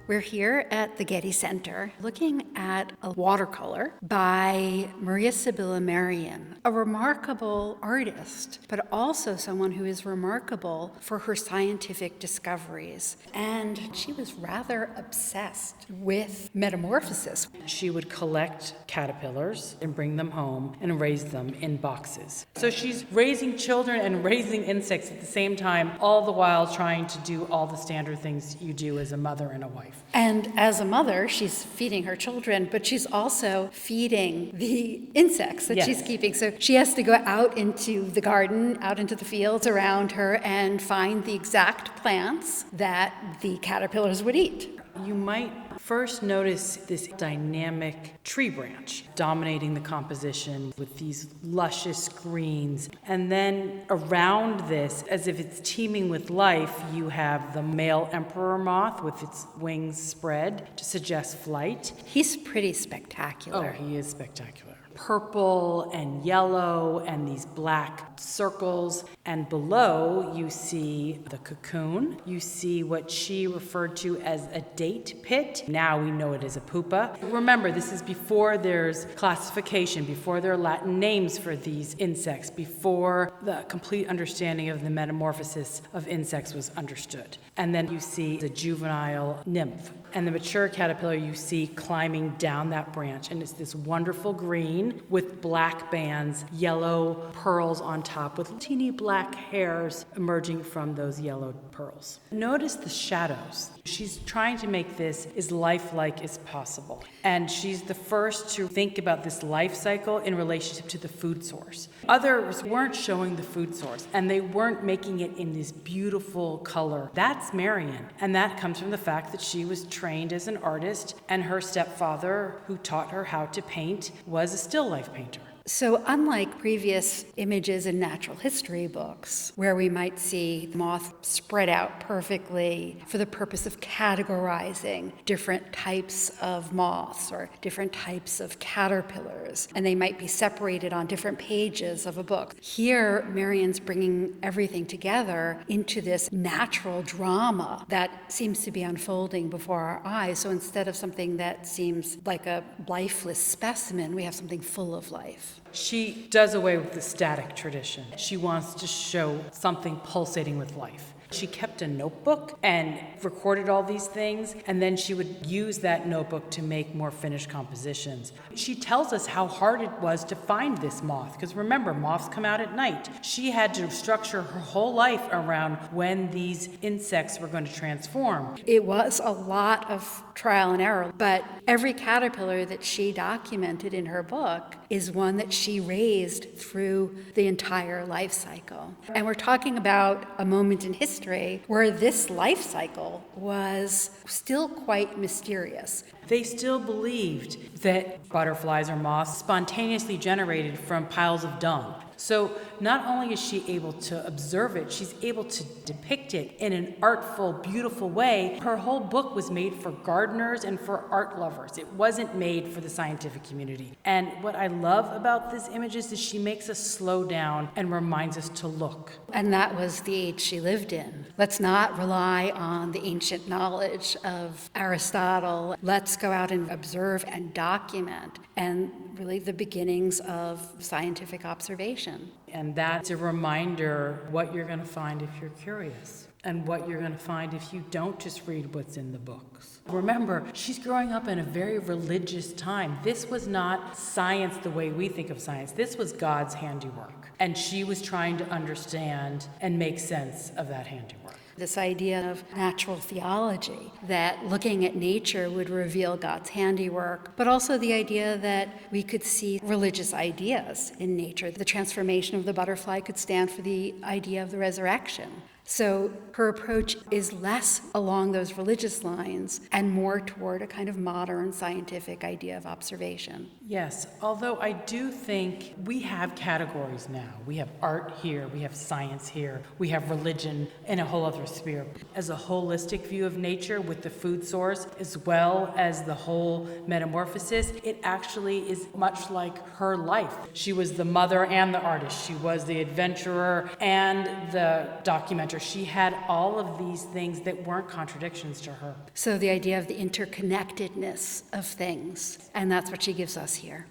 We're here at the Getty Center looking at a watercolor by Sibylla Merian, a remarkable artist, but also someone who is remarkable for her scientific discoveries. And she was rather obsessed with metamorphosis. She would collect caterpillars and bring them home and raise them in boxes. So she's raising children and raising insects at the same time, all the while trying to do all the standard things you do as a mother and a wife. And as a mother, she's feeding her children, but she's also feeding the insects that she's keeping. So she has to go out into the garden, out into the fields around her, and find the exact plants that the caterpillars would eat. You might first notice this dynamic tree branch dominating the composition with these luscious greens. And then around this, as if it's teeming with life, you have the male emperor moth with its wings spread to suggest flight. He's pretty spectacular. Oh, he is spectacular. Purple and yellow and these black circles. And below you see the cocoon. You see what she referred to as a date pit. Now we know it as a pupa. Remember, this is before there's classification, before there are Latin names for these insects, before the complete understanding of the metamorphosis of insects was understood. And then you see the juvenile nymph. And the mature caterpillar you see climbing down that branch. And it's this wonderful green with black bands, yellow pearls on top with teeny black hairs emerging from those yellow pearls. Notice the shadows. She's trying to make this as lifelike as possible. And she's the first to think about this life cycle in relationship to the food source. Others weren't showing the food source, and they weren't making it in this beautiful color. That's Merian. And that comes from the fact that she was trained as an artist, and her stepfather, who taught her how to paint, was a still life painter. So unlike previous images in natural history books, where we might see the moth spread out perfectly for the purpose of categorizing different types of moths or different types of caterpillars, and they might be separated on different pages of a book, here Merian's bringing everything together into this natural drama that seems to be unfolding before our eyes. So instead of something that seems like a lifeless specimen, we have something full of life. She does away with the static tradition. She wants to show something pulsating with life. She kept a notebook and recorded all these things, and then she would use that notebook to make more finished compositions. She tells us how hard it was to find this moth, because remember, moths come out at night. She had to structure her whole life around when these insects were going to transform. It was a lot of trial and error, but every caterpillar that she documented in her book is one that she raised through the entire life cycle. And we're talking about a moment in history where this life cycle was still quite mysterious. They still believed that butterflies or moths spontaneously generated from piles of dung. So not only is she able to observe it, she's able to depict it in an artful, beautiful way. Her whole book was made for gardeners and for art lovers. It wasn't made for the scientific community. And what I love about these images is she makes us slow down and reminds us to look. And that was the age she lived in. Let's not rely on the ancient knowledge of Aristotle. Let's go out and observe and document, and really the beginnings of scientific observation. And that's a reminder what you're going to find if you're curious, and what you're going to find if you don't just read what's in the books. Remember, she's growing up in a very religious time. This was not science the way we think of science. This was God's handiwork. And she was trying to understand and make sense of that handiwork. This idea of natural theology, that looking at nature would reveal God's handiwork, but also the idea that we could see religious ideas in nature. The transformation of the butterfly could stand for the idea of the resurrection. So her approach is less along those religious lines and more toward a kind of modern scientific idea of observation. Yes, although I do think we have categories now. We have art here, we have science here, we have religion in a whole other sphere. As a holistic view of nature with the food source, as well as the whole metamorphosis, it actually is much like her life. She was the mother and the artist. She was the adventurer and the documenter. her. She had all of these things that weren't contradictions to her. So the idea of the interconnectedness of things, and that's what she gives us here.